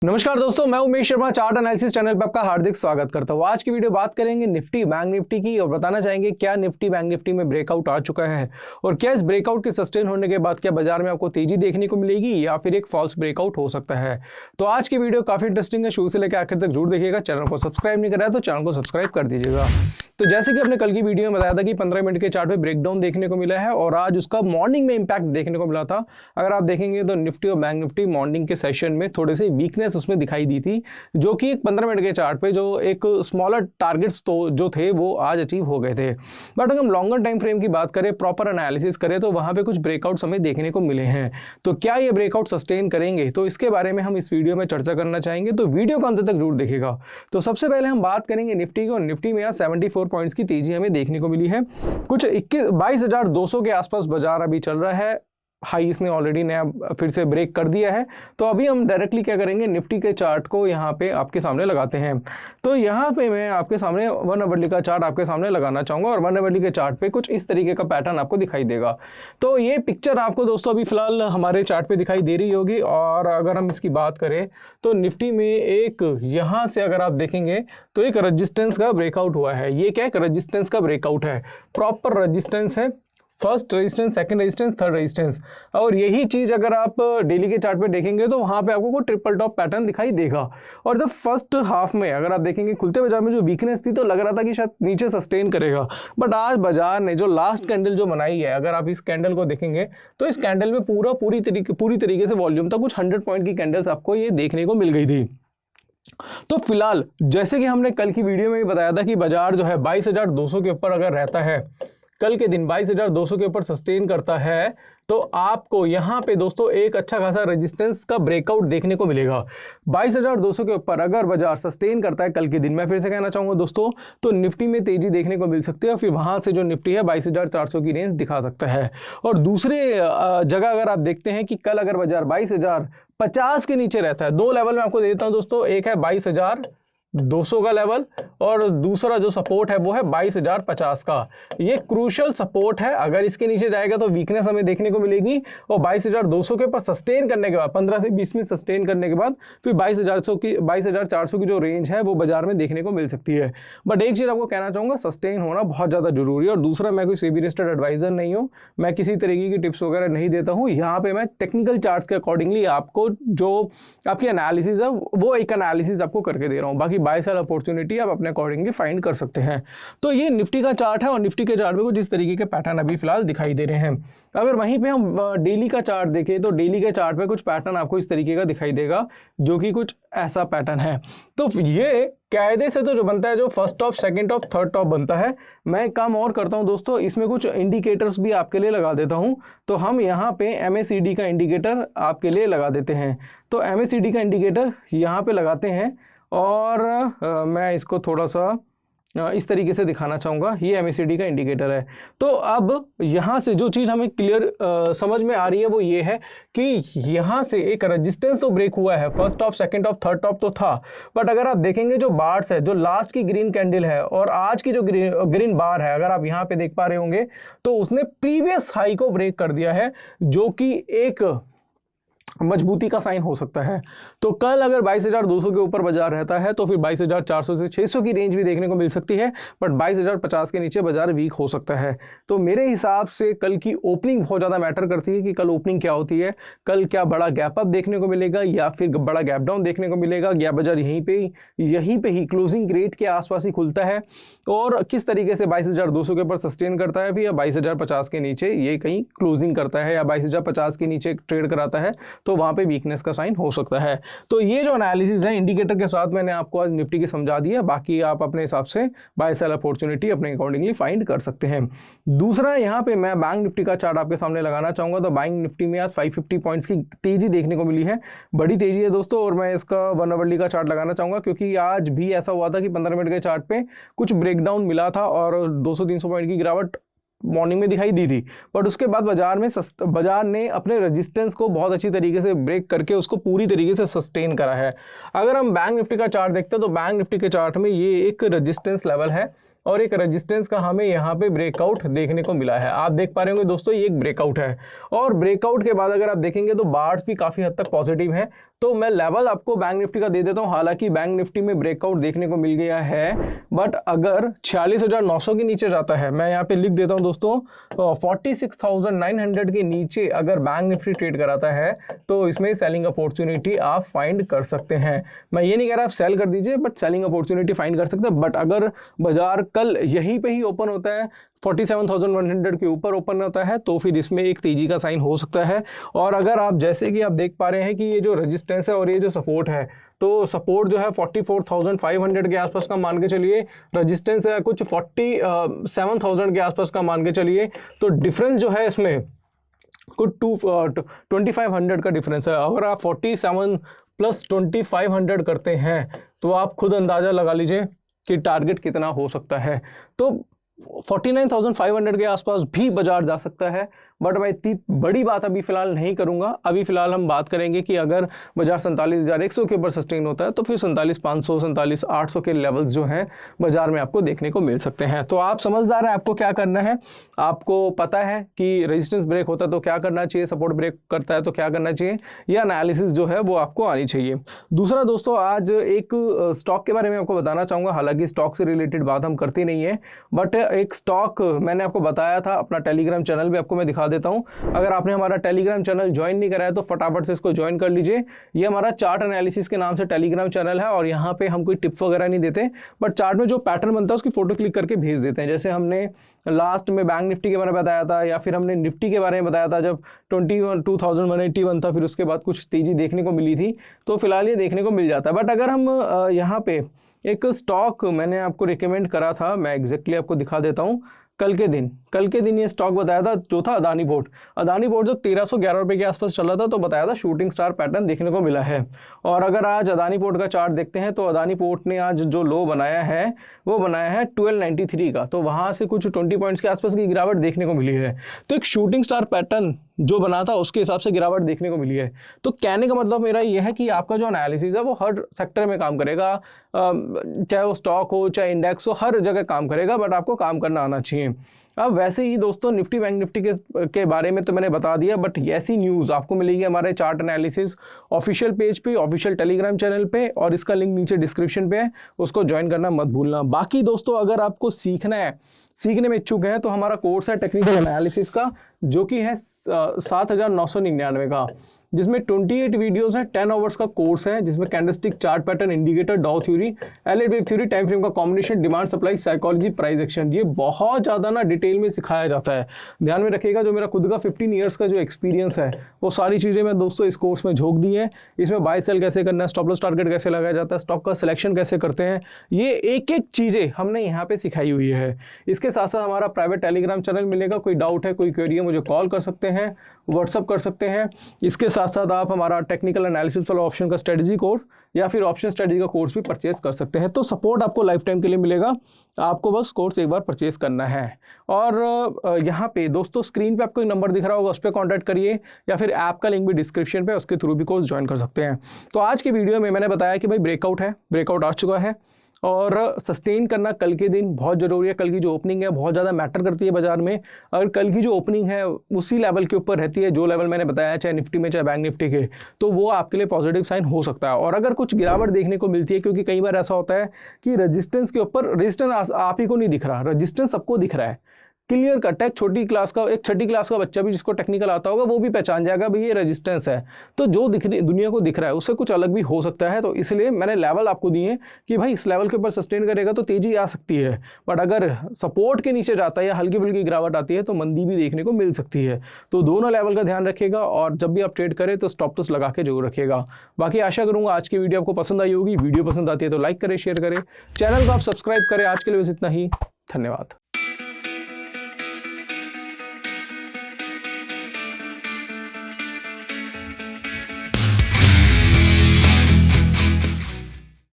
नमस्कार दोस्तों, मैं Umesh Sharma chart analysis channel पर आपका हार्दिक स्वागत करता हूँ। आज की वीडियो बात करेंगे निफ्टी बैंक निफ्टी की और बताना चाहेंगे क्या निफ्टी बैंक निफ्टी में ब्रेकआउट आ चुका है और क्या इस ब्रेकआउट के सस्टेन होने के बाद क्या बाजार में आपको तेजी देखने को मिलेगी या फिर एक फॉल्स ब्रेकआउट हो सकता है। तो आज की वीडियो काफी इंटरेस्टिंग है, शुरू से लेकर आखिर तक जरूर देखिएगा। चैनल को सब्सक्राइब नहीं करा है तो चैनल को सब्सक्राइब कर दीजिएगा। तो जैसे कि अपने कल की वीडियो में बताया था कि 15 मिनट के चार्ट पे ब्रेकडाउन देखने को मिला है और आज उसका मॉर्निंग में इंपैक्ट देखने को मिला था। अगर आप देखेंगे तो निफ्टी और बैंक निफ्टी मॉर्निंग के सेशन में थोड़े से वीकनेस उसमें दिखाई दी थी, जो कि 15 मिनट के चार्ट पे जो एक स्मॉलर टारगेट्स तो जो थे वो आज अचीव हो गए थे। बट अगर हम लॉन्गर टाइम फ्रेम की बात करें, प्रॉपर एनालिसिस करें तो वहां पे कुछ ब्रेकआउट्स हमें देखने को मिले हैं। तो क्या ये ब्रेकआउट सस्टेन करेंगे, तो इसके बारे में हम इस वीडियो में चर्चा करना चाहेंगे, तो वीडियो को अंत तक जरूर देखिएगा। तो सबसे पहले हम बात करेंगे निफ्टी की और निफ्टी में 74 पॉइंट्स की तेजी हमें देखने को मिली है। कुछ 22,200 के आसपास बाजार अभी चल रहा है। हाई इसने ऑलरेडी नया फिर से ब्रेक कर दिया है। तो अभी हम डायरेक्टली क्या करेंगे, निफ्टी के चार्ट को यहाँ पे आपके सामने लगाते हैं। तो यहाँ पे मैं आपके सामने 1 आवरली का चार्ट आपके सामने लगाना चाहूँगा और 1 आवरली के चार्ट पे कुछ इस तरीके का पैटर्न आपको दिखाई देगा। तो ये पिक्चर आपको दोस्तों अभी फिलहाल हमारे चार्ट पे दिखाई दे रही होगी। और अगर हम इसकी बात करें तो निफ्टी में एक यहाँ से अगर आप देखेंगे तो एक रजिस्टेंस का ब्रेकआउट हुआ है। ये क्या है, रजिस्टेंस का ब्रेकआउट है, प्रॉपर रजिस्टेंस है, first resistance, second resistance, third resistance. और यही चीज अगर आप डेली के चार्ट पे देखेंगे तो वहां पे आपको कोई ट्रिपल टॉप पैटर्न दिखाई देगा। और जब फर्स्ट हाफ में अगर आप देखेंगे खुलते बाजार में जो वीकनेस थी तो लग रहा था कि शायद नीचे सस्टेन करेगा। बट आज बाजार ने जो लास्ट कैंडल जो बनाई है, अगर आप इस कैंडल को देखेंगे तो इस कैंडल में पूरी तरीके से वॉल्यूम था, कुछ 100 पॉइंट की कैंडल्स आपको ये देखने को मिल गई थी। तो फिलहाल जैसे कि हमने कल की वीडियो में भी बताया था कि बाजार जो है 22,200 के ऊपर अगर रहता है, कल के दिन 22,200 के ऊपर सस्टेन करता है, तो आपको यहां पे दोस्तों एक अच्छा खासा रेजिस्टेंस का ब्रेकआउट देखने को मिलेगा। 22,200 के ऊपर अगर बाजार सस्टेन करता है कल के दिन, मैं फिर से कहना चाहूंगा दोस्तों, तो निफ्टी में तेजी देखने को मिल सकती है और फिर वहां से जो निफ्टी है 22,400 की रेंज दिखा सकता है। और दूसरे जगह अगर आप देखते हैं कि कल अगर बाजार 22,050 के नीचे रहता है, दो लेवल में आपको देता हूं दोस्तों, एक है 22,200 का लेवल और दूसरा जो सपोर्ट है वो है 22,050 का। ये क्रूशियल सपोर्ट है, अगर इसके नीचे जाएगा तो वीकनेस हमें देखने को मिलेगी और 22,200 के ऊपर सस्टेन करने के बाद 15 से 20 मिनट सस्टेन करने के बाद फिर 22,400 की जो रेंज है वो बाजार में देखने को मिल सकती है। बट एक चीज आपको कहना चाहूंगा, सस्टेन होना बहुत ज्यादा जरूरी है। और दूसरा, मैं कोई सेबी रजिस्टर्ड एडवाइजर नहीं हूँ, मैं किसी तरीके की टिप्स वगैरह नहीं देता हूँ। यहाँ पे मैं टेक्निकल चार्ट्स के अकॉर्डिंगली आपको जो आपकी एनालिसिस है वो एक एनालिसिस आपको करके दे रहा हूँ, बाकी बाय सेल अपॉर्चुनिटी आप अपने अकॉर्डिंगली फाइंड कर सकते हैं। तो ये निफ्टी का चार्ट है और निफ्टी के चार्ट पे कुछ इस तरीके के पैटर्न अभी फिलहाल दिखाई दे रहे हैं। अगर वहीं पे हम डेली का चार्ट देखें तो डेली के चार्ट पे कुछ पैटर्न आपको इस तरीके का दिखाई देगा, जो कि कुछ ऐसा पैटर्न है। तो ये कायदे से तो जो बनता है, जो first top, second top, third top बनता है। मैं एक काम और करता हूं दोस्तों, इसमें कुछ इंडिकेटर्स भी आपके लिए लगा देता हूं। तो हम यहाँ पे MACD का इंडिकेटर आपके लिए लगा देते हैं। तो MACD का इंडिकेटर यहाँ पे लगाते हैं और मैं इसको थोड़ा सा इस तरीके से दिखाना चाहूँगा। ये MACD का इंडिकेटर है। तो अब यहाँ से जो चीज़ हमें क्लियर समझ में आ रही है वो ये है कि यहाँ से एक रेजिस्टेंस तो ब्रेक हुआ है, first top, second top, third top तो था। बट अगर आप देखेंगे जो बार्स है, जो लास्ट की ग्रीन कैंडल है और आज की जो ग्रीन बार है, अगर आप यहाँ पे देख पा रहे होंगे तो उसने प्रीवियस हाई को ब्रेक कर दिया है, जो कि एक मजबूती का साइन हो सकता है। तो कल अगर 22,200 के ऊपर बाजार रहता है तो फिर 22,400 से 600 की रेंज भी देखने को मिल सकती है। बट 22,050 के नीचे बाजार वीक हो सकता है। तो मेरे हिसाब से कल की ओपनिंग बहुत ज़्यादा मैटर करती है कि कल ओपनिंग क्या होती है, कल क्या बड़ा गैप अप देखने को मिलेगा या फिर बड़ा गैप डाउन देखने को मिलेगा, या बाजार यहीं पे ही क्लोजिंग रेट के आसपास ही खुलता है और किस तरीके से 22,200 के ऊपर सस्टेन करता है, फिर या 22,050 के नीचे ये कहीं क्लोजिंग करता है या 22,050 के नीचे ट्रेड कराता है, तो वहां पे वीकनेस का साइन हो सकता है। तो ये जो एनालिसिस है इंडिकेटर के साथ मैंने आपको आज निफ्टी की समझा दिया। बाकी आप अपने हिसाब से बाय सेल अपॉर्चुनिटी अपने अकॉर्डिंगली फाइंड कर सकते हैं। दूसरा, यहाँ पे मैं बैंक निफ्टी का चार्ट आपके सामने लगाना चाहूंगा। तो बैंक निफ्टी में आज 550 पॉइंट्स की तेजी देखने को मिली है, बड़ी तेजी है दोस्तों। और मैं इसका 1 आवरली का चार्ट लगाना चाहूंगा क्योंकि आज भी ऐसा हुआ था कि 15 मिनट के चार्ट पे कुछ ब्रेकडाउन मिला था और 200-300 पॉइंट की गिरावट मॉर्निंग में दिखाई दी थी। बट उसके बाद बाजार ने अपने रेजिस्टेंस को बहुत अच्छी तरीके से ब्रेक करके उसको पूरी तरीके से सस्टेन करा है। अगर हम बैंक निफ्टी का चार्ट देखते हैं तो बैंक निफ्टी के चार्ट में ये एक रेजिस्टेंस लेवल है और एक रेजिस्टेंस का हमें यहाँ पे ब्रेकआउट देखने को मिला है। आप देख पा रहे होंगे दोस्तों, ये एक ब्रेकआउट है और ब्रेकआउट के बाद अगर आप देखेंगे तो बार्स भी काफ़ी हद तक पॉजिटिव है। तो मैं लेवल आपको बैंक निफ्टी का दे देता हूं। हालांकि बैंक निफ्टी में ब्रेकआउट देखने को मिल गया है, बट अगर 46,900 के नीचे जाता है, मैं यहाँ पे लिख देता हूं दोस्तों, 46,900 के नीचे अगर बैंक निफ्टी ट्रेड कराता है तो इसमें सेलिंग अपॉर्चुनिटी आप फाइंड कर सकते हैं। मैं ये नहीं कह रहा आप सेल कर दीजिए, बट सेलिंग अपॉर्चुनिटी फाइंड कर सकते हैं। बट अगर बाजार कल यहीं पे ही ओपन होता है, 47,100 के ऊपर ओपन होता है, तो फिर इसमें एक तेजी का साइन हो सकता है। और अगर आप जैसे कि आप देख पा रहे हैं कि ये जो रेजिस्टेंस है और ये जो सपोर्ट है, तो सपोर्ट जो है 44,500 के आसपास का मान के चलिए, रेजिस्टेंस है कुछ 47,000 के आसपास का मान के चलिए। तो डिफरेंस जो है इसमें कुछ 2500 का डिफरेंस है। अगर आप 47 प्लस 2500 करते हैं तो आप खुद अंदाज़ा लगा लीजिए कि टारगेट कितना हो सकता है। तो 49,500 के आसपास भी बाजार जा सकता है, बट मैं इतनी बड़ी बात अभी फिलहाल नहीं करूंगा। अभी फिलहाल हम बात करेंगे कि अगर बाजार 47,100 के ऊपर सस्टेन होता है तो फिर 47,500 47,800 के लेवल्स जो हैं बाजार में आपको देखने को मिल सकते हैं। तो आप समझदार हैं, आपको क्या करना है, आपको पता है कि रेजिस्टेंस ब्रेक होता है तो क्या करना चाहिए, सपोर्ट ब्रेक करता है तो क्या करना चाहिए, या एनालिसिस जो है वो आपको आनी चाहिए। दूसरा दोस्तों, आज एक स्टॉक के बारे में आपको बताना चाहूँगा। हालांकि स्टॉक से रिलेटेड बात हम करते नहीं है, बट एक स्टॉक मैंने आपको बताया था, अपना टेलीग्राम चैनल भी आपको मैं दिखा देता हूं। अगर आपने हमारा टेलीग्राम चैनल ज्वाइन नहीं करा है तो फटाफट से इसको ज्वाइन कर लीजिए। ये हमारा चार्ट एनालिसिस के नाम से टेलीग्राम चैनल है और यहाँ पे हम कोई टिप्स वगैरह नहीं देते, बट चार्ट में जो पैटर्न बनता है उसकी फोटो क्लिक करके भेज देते हैं। जैसे हमने लास्ट में बैंक निफ्टी के बारे में बताया था, या फिर हमने निफ्टी के बारे में बताया था जब 21,181 था, फिर उसके बाद कुछ तेजी देखने को मिली थी। तो फिलहाल ये देखने को मिल जाता है। बट अगर हम यहाँ पे एक स्टॉक मैंने आपको रिकमेंड करा था, मैं एग्जैक्टली आपको दिखा देता हूँ। कल के दिन ये स्टॉक बताया था, जो था अदानी पोर्ट जो 1311 रुपये के आसपास चला था, तो बताया था शूटिंग स्टार पैटर्न देखने को मिला है। और अगर आज अदानी पोर्ट का चार्ट देखते हैं तो अदानी पोर्ट ने आज जो लो बनाया है वो बनाया है 1293 का, तो वहाँ से कुछ 20 पॉइंट्स के आसपास की गिरावट देखने को मिली है। तो एक शूटिंग स्टार पैटर्न जो बना था उसके हिसाब से गिरावट देखने को मिली है। तो कहने का मतलब मेरा यह है कि आपका जो एनालिसिस है वो हर सेक्टर में काम करेगा, चाहे वो स्टॉक हो चाहे इंडेक्स हो, हर जगह काम करेगा, बट आपको काम करना आना चाहिए। अब वैसे ही दोस्तों निफ्टी बैंक निफ्टी के बारे में तो मैंने बता दिया, बट ऐसी न्यूज़ आपको मिलेगी हमारे चार्ट एनालिसिस ऑफिशियल पेज पे, ऑफिशियल टेलीग्राम चैनल पे, और इसका लिंक नीचे डिस्क्रिप्शन पे है, उसको ज्वाइन करना मत भूलना। बाकी दोस्तों, अगर आपको सीखने में इच्छुक हैं तो हमारा कोर्स है टेक्निकल एनालिसिस का, जो कि है 7,999 का, जिसमें 28 वीडियोस हैं, 10 आवर्स का कोर्स है, जिसमें candlestick, chart pattern, indicator, Dow theory, LED theory, time frame का combination, demand supply, psychology, price action, ये बहुत ज़्यादा ना डिटेल में सिखाया जाता है। ध्यान में रखिएगा, जो मेरा खुद का 15 ईयर्स का जो एक्सपीरियंस है वो सारी चीज़ें मैं दोस्तों इस कोर्स में झोंक दी हैं। इसमें बाय सेल कैसे करना है, स्टॉप लॉस टारगेट कैसे लगाया जाता है, स्टॉक का सिलेक्शन कैसे करते हैं, ये एक एक चीज़ें हमने यहाँ पे सिखाई हुई है। इसके साथ साथ हमारा प्राइवेट टेलीग्राम चैनल मिलेगा। कोई डाउट है, कोई क्वेरी है, मुझे कॉल कर सकते हैं, व्हाट्सअप कर सकते हैं। इसके साथ साथ आप हमारा टेक्निकल एनालिसिस वाला ऑप्शन का स्ट्रेटजी कोर्स या फिर ऑप्शन स्ट्रेटजी का कोर्स भी परचेज कर सकते हैं। तो सपोर्ट आपको लाइफ टाइम के लिए मिलेगा, आपको बस कोर्स एक बार परचेज करना है। और यहाँ पे दोस्तों स्क्रीन पे आपको एक नंबर दिख रहा होगा, उस पर कॉन्टैक्ट करिए, या फिर ऐप का लिंक भी डिस्क्रिप्शन पे, उसके थ्रू भी कोर्स ज्वाइन कर सकते हैं। तो आज की वीडियो में मैंने बताया कि भाई ब्रेकआउट आ चुका है और सस्टेन करना कल के दिन बहुत ज़रूरी है। कल की जो ओपनिंग है बहुत ज़्यादा मैटर करती है बाजार में। अगर कल की जो ओपनिंग है उसी लेवल के ऊपर रहती है, जो लेवल मैंने बताया, चाहे निफ्टी में चाहे बैंक निफ्टी के, तो वो आपके लिए पॉजिटिव साइन हो सकता है। और अगर कुछ गिरावट देखने को मिलती है, क्योंकि कई बार ऐसा होता है कि रेजिस्टेंस के ऊपर, रेजिस्टेंस आप ही को नहीं दिख रहा, रेजिस्टेंस सबको दिख रहा है, क्लियर कट है। एक छठी क्लास का बच्चा भी जिसको टेक्निकल आता होगा वो भी पहचान जाएगा भाई ये रेजिस्टेंस है। तो जो दुनिया को दिख रहा है उससे कुछ अलग भी हो सकता है। तो इसलिए मैंने लेवल आपको दिए कि भाई इस लेवल के ऊपर सस्टेन करेगा तो तेजी आ सकती है, बट अगर सपोर्ट के नीचे जाता है या हल्की फुल्की गिरावट आती है तो मंदी भी देखने को मिल सकती है। तो दोनों लेवल का ध्यान रखिएगा, और जब भी आप ट्रेड करें तो स्टॉप लॉस लगा के जरूर रखिएगा। बाकी आशा करूंगा आज की वीडियो आपको पसंद आई होगी। वीडियो पसंद आती है तो लाइक करें, शेयर करें, चैनल को आप सब्सक्राइब करें। आज के लिए बस इतना ही, धन्यवाद।